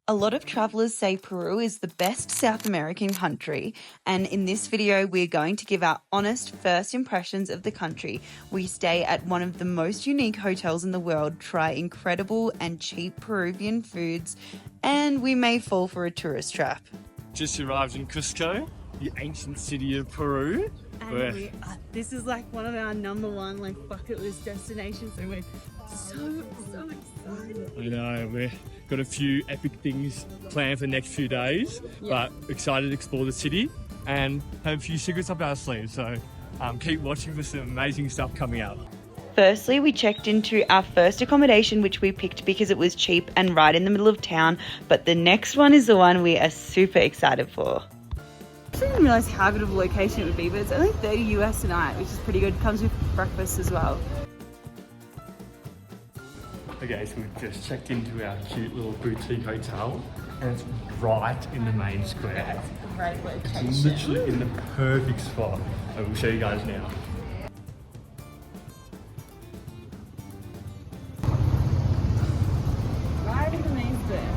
A lot of travelers say Peru is the best South American country, and in this video we're going to give our honest first impressions of the country. We stay at one of the most unique hotels in the world, try incredible and cheap Peruvian foods, and we may fall for a tourist trap. Just arrived in Cusco, the ancient city of Peru. And this is like one of our #1 bucket list destinations, and we're so excited. I know, we've got a few epic things planned for the next few days, but excited to explore the city and have a few secrets up our sleeves, so keep watching for some amazing stuff coming up. Firstly, we checked into our first accommodation, which we picked because it was cheap and right in the middle of town, but the next one is the one we are super excited for. I didn't realise how good of a location it would be, but it's only $30 US a night, which is pretty good. Comes with breakfast as well. Okay, so we've just checked into our cute little boutique hotel, and it's right in the main square. It's a great location. It's literally in the perfect spot. I will show you guys now. Right in the main square.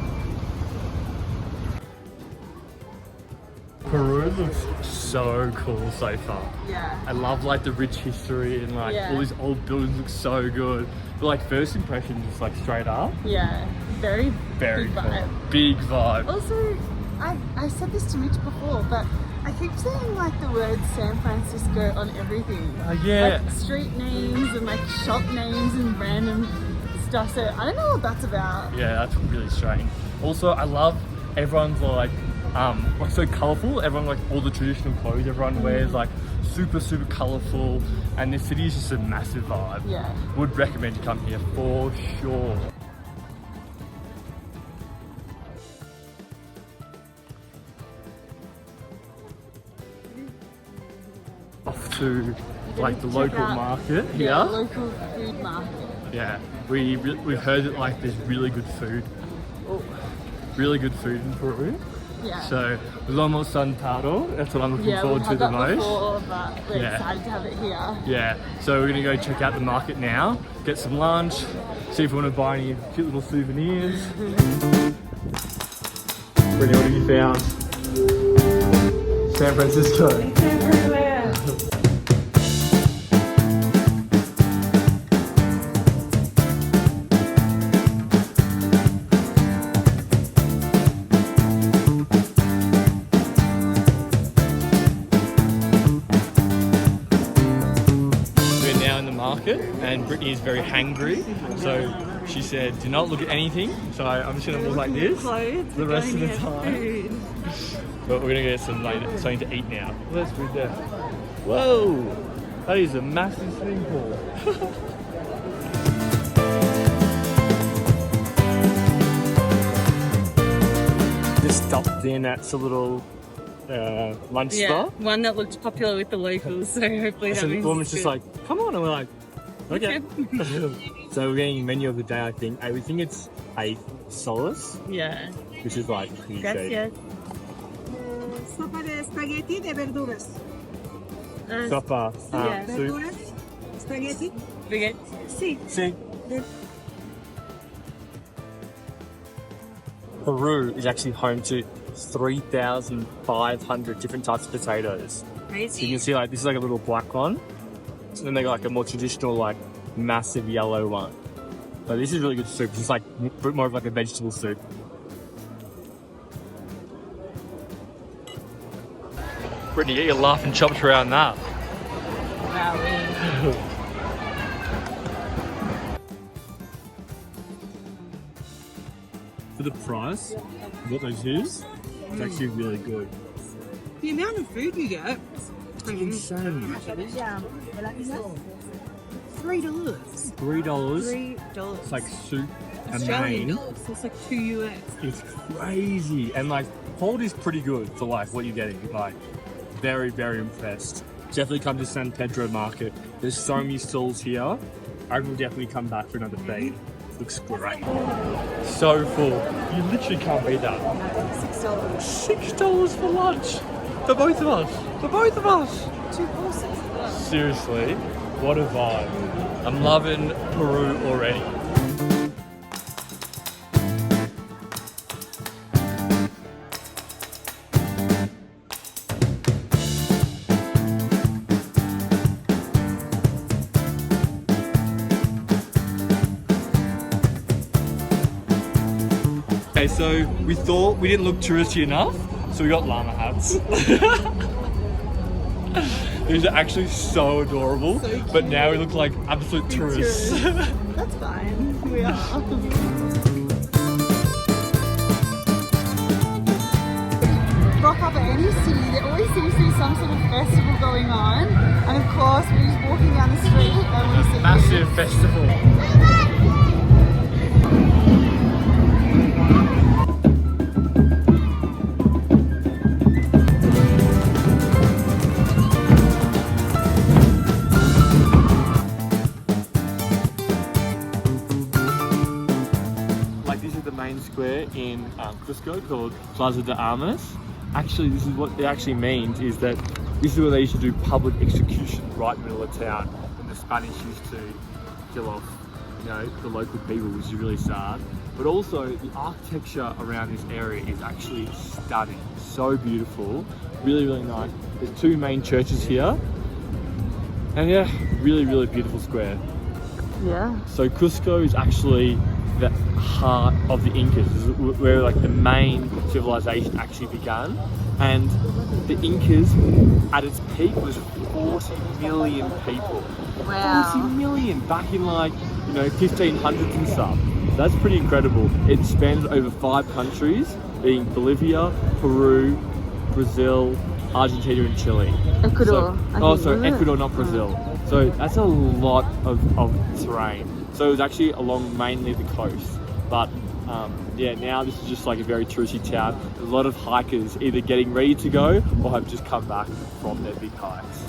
Peru looks so cool so far. Yeah. I love like the rich history and like all these old buildings look so good. But like first impression just like straight up. Yeah. Very big cool. vibe. Big vibe. Also, I said this to Mitch before, but I keep saying like the word San Francisco on everything. Yeah. Like street names and like shop names and random stuff. So I don't know what that's about. Yeah, that's really strange. Also, I love everyone's like so colourful. Everyone like all the traditional clothes everyone wears, like super colourful, and the city is just a massive vibe. Yeah. Would recommend you come here for sure. Off to like the local market here. Yeah, local food market. Yeah, we've heard that like there's really good food. Really good food in Peru. Yeah. So llama santado, that's what I'm looking forward to the most. Before, but we're excited to have it here. Yeah. So we're gonna go check out the market now, get some lunch, see if we want to buy any cute little souvenirs. Brittany, what have you found? San Francisco. It's everywhere. And Brittany is very hangry, so she said do not look at anything, so I'm just going to look like this the rest of the time. But we're going to get something to eat now. Let's read that. Whoa, that is a massive swimming pool. Just stopped in at a little lunch spot. One that looked popular with the locals, so hopefully that means the woman's just like, come on, and we're like, okay. So we're getting menu of the day, I think. We think it's a solas. Yeah. Which is like pretty Gracias. Sopa de espagueti de verduras. Sopa. Soup. Verduras, spaghetti. Sí. See? Peru is actually home to 3,500 different types of potatoes. Crazy. So you can see like this is like a little black one. And then they got like a more traditional, like massive yellow one. So this is really good soup. It's like more of like a vegetable soup. Brittany, get your laughing chops around that. For the price, what those is, it's actually really good. The amount of food you get. Insane. $3. $3. It's like soup and main. So it's like $2 US. It's crazy. And like quality's pretty good for like what you're getting. Like very impressed. Definitely come to San Pedro market. There's so many stalls here. I will definitely come back for another feed. Looks great. So full. You literally can't beat that. $6. $6 for lunch. For both of us. 2 courses. Seriously, what a vibe. I'm loving Peru already. Okay, so we thought we didn't look touristy enough, so we got llama hats. These are actually so adorable, but now we look like absolute tourists. That's fine. We are. Rock up at any city, there always seems to be some sort of festival going on, and of course we're just walking down the street and we see Massive festival. Like this is the main square in Cusco called Plaza de Armas. Actually, this is what it actually means, is that this is where they used to do public execution right in the middle of town when the Spanish used to kill off, you know, the local people, which is really sad. But also the architecture around this area is actually stunning, so beautiful, really, really nice. There's two main churches here, and yeah, really, really beautiful square. Yeah. So Cusco is actually the heart of the Incas. This is where like the main civilization actually began, and the Incas at its peak was 40 million people. Wow. 40 million back in like, you know, 1500s and stuff. That's pretty incredible. It spanned over 5 countries, being Bolivia, Peru, Brazil, Argentina and Chile. Ecuador. So Ecuador, not Brazil. So that's a lot of terrain. So it was actually along mainly the coast. But yeah, now this is just like a very touristy town. A lot of hikers either getting ready to go or have just come back from their big hikes.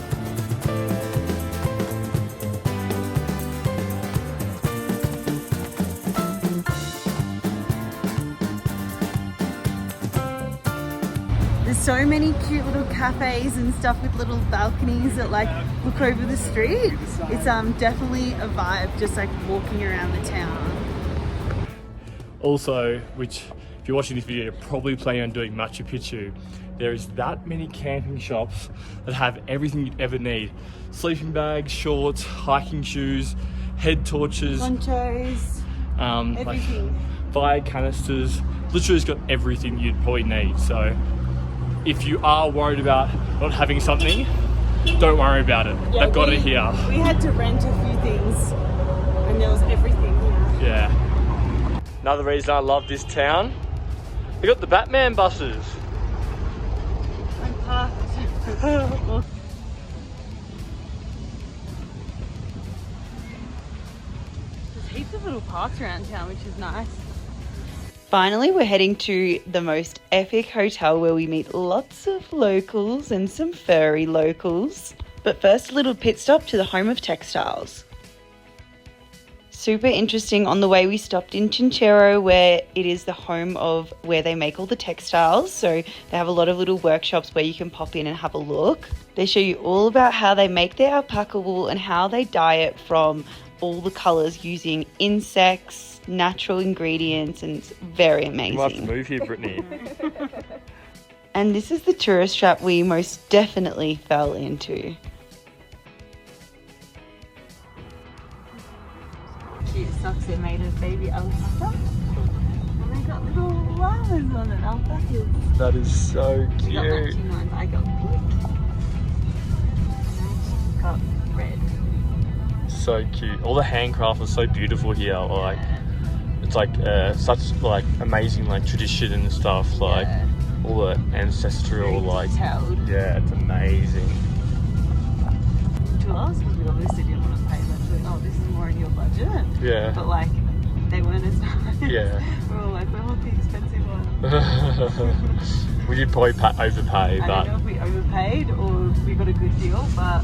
There's so many cute little cafes and stuff with little balconies that like look over the street. It's definitely a vibe, just like walking around the town. Also, which if you're watching this video, you're probably planning on doing Machu Picchu. There is that many camping shops that have everything you'd ever need. Sleeping bags, shorts, hiking shoes, head torches, Ponchos, like everything. fire canisters. Literally it's got everything you'd probably need. So if you are worried about not having something, don't worry about it. Yeah, They've got it here. We had to rent a few things and there was everything here. Yeah. Another reason I love this town, they got the Batman buses. I'm parked. There's heaps of little parks around town, which is nice. Finally, we're heading to the most epic hotel where we meet lots of locals and some furry locals. But first, a little pit stop to the home of textiles. Super interesting on the way we stopped in Chinchero, where it is the home of where they make all the textiles. So they have a lot of little workshops where you can pop in and have a look. They show you all about how they make their alpaca wool and how they dye it from all the colours using insects, natural ingredients, and it's very amazing. You might have to move here, Brittany. And this is the tourist trap we most definitely fell into. Cute socks are made of baby alpaca. And they got little llamas on it, alpacas. That is so We got cute. matching ones. I got pink. And I got red. So cute. All the handcraft is so beautiful here. Like, it's like such like amazing like tradition and stuff. Like all the ancestral like. Detailed. Yeah, it's amazing. To us, because we obviously didn't want to pay much. Like, oh, this is more in your budget. Yeah. But like, they weren't as nice. Yeah. We were like, we want the expensive one. We did probably overpay, I but don't know if we overpaid or we got a good deal, but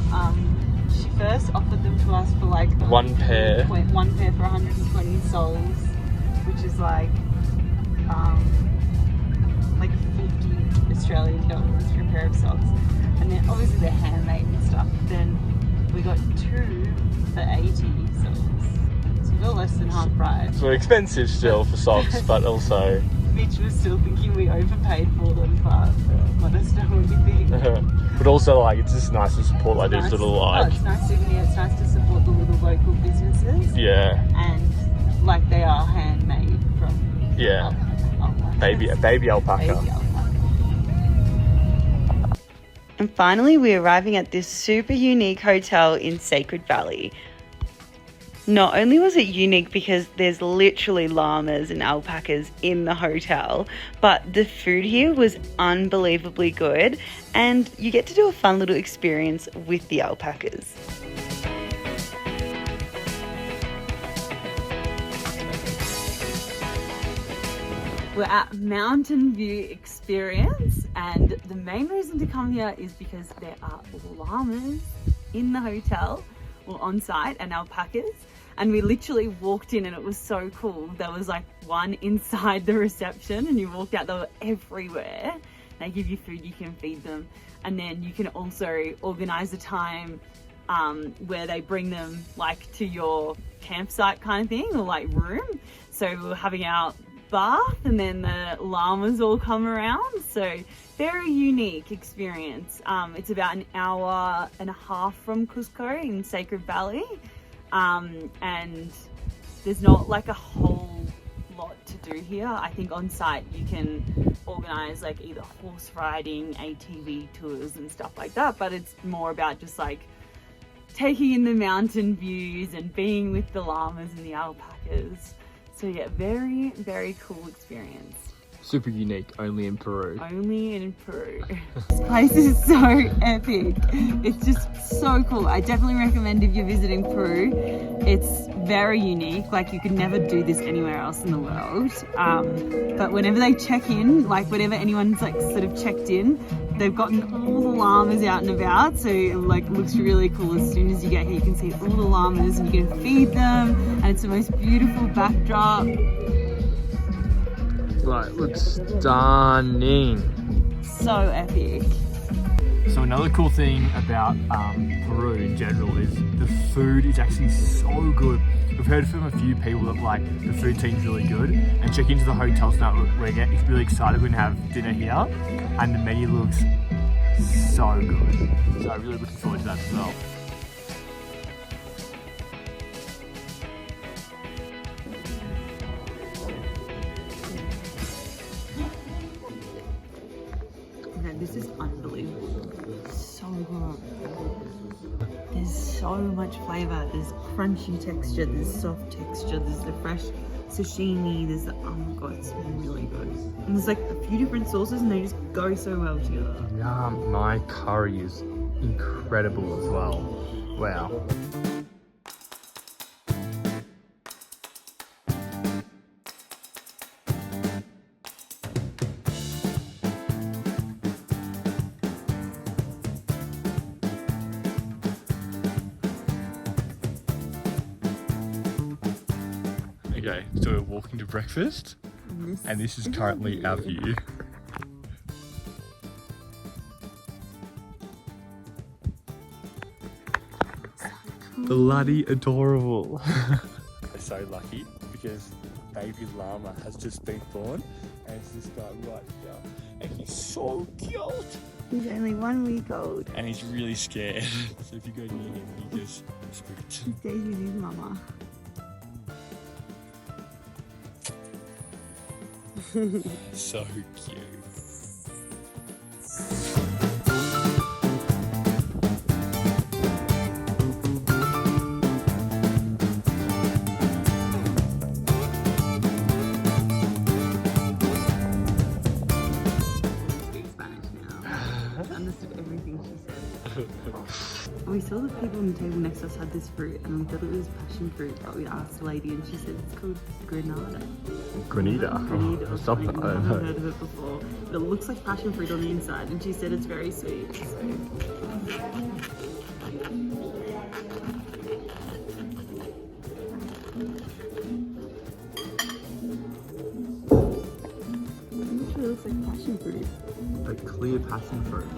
she first offered them to us for like one pair. One pair for 120 sols, which is like 50 Australian dollars for a pair of socks. And then obviously they're handmade and stuff. Then we got 2 for 80 sols. So we got less than half price. so expensive still for socks, but also. Mitch was still thinking we overpaid for them, but let us know what you think. But also like it's just nice to support like these little like. it's nice it's nice to support the little local businesses. Yeah. And like they are handmade from Yeah. alpaca. A baby alpaca. Baby alpaca. And finally, we're arriving at this super unique hotel in Sacred Valley. Not only was it unique because there's literally llamas and alpacas in the hotel, but the food here was unbelievably good, and you get to do a fun little experience with the alpacas. We're at Mountain View Experience, and the main reason to come here is because there are llamas in the hotel, or on site, and alpacas. And we literally walked in and it was so cool. There was like one inside the reception and you walked out, they were everywhere. They give you food, you can feed them. And then you can also organize a time where they bring them like to your campsite kind of thing, or like room. So we were having our bath and then the llamas all come around. So very unique experience. It's about an hour and a half from Cusco in Sacred Valley. And there's not like a whole lot to do here. I think on site you can organize like either horse riding, ATV tours and stuff like that, but it's more about just like taking in the mountain views and being with the llamas and the alpacas. So yeah, very, very cool experience. Super unique, only in Peru. Only in Peru. This place is so epic. It's just so cool. I definitely recommend if you're visiting Peru. It's very unique. Like you could never do this anywhere else in the world. But whenever they check in, like whenever anyone's like sort of checked in, they've gotten all the llamas out and about. So it like looks really cool. As soon as you get here, you can see all the llamas and you can feed them. And it's the most beautiful backdrop. Like, looks stunning. So epic. So another cool thing about Peru in general is the food is actually so good. We've heard from a few people that like the food seems really good, and check into the hotel tonight. We're getting really excited when we have dinner here, and the menu looks so good. So I'm really looking forward to that as well. This is unbelievable. So good. There's so much flavour. There's crunchy texture, there's soft texture, there's the fresh sashimi, there's the, oh my god, it's really good. And there's like a few different sauces and they just go so well together. Yeah, my curry is incredible as well. Wow. Okay, so we're walking to breakfast, and this is currently our view. Bloody adorable. We're so lucky because baby llama has just been born, and it's this guy right here, and he's so cute. He's only 1 week old. And he's really scared, so if you go near him, he just spooks. He stays with his mama. So cute. Speak Spanish now. I understood everything she said. We saw the people on the table next to us had this fruit and we thought it was passion fruit, but we asked the lady and she said it's called granada. Granada. Granada or Something something. I I've don't never know. heard of it before. But it looks like passion fruit on the inside and she said it's very sweet. So. It looks like passion fruit. A clear passion fruit.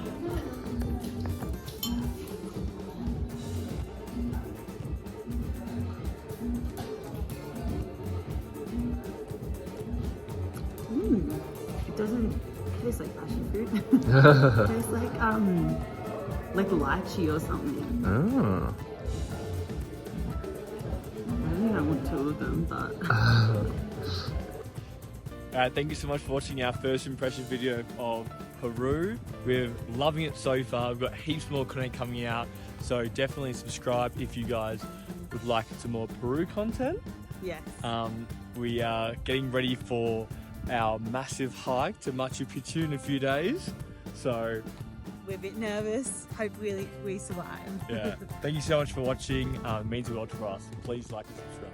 It doesn't taste like passion fruit. It tastes like lychee or something. Oh. I don't think I want two of them, but Thank you so much for watching our first impression video of Peru. We're loving it so far. We've got heaps more content coming out, so definitely subscribe if you guys would like some more Peru content. Yes. We are getting ready for our massive hike to Machu Picchu in a few days, so We're a bit nervous. Hopefully we survive. yeah. Thank you so much for watching. It means a lot to us. Please like and subscribe.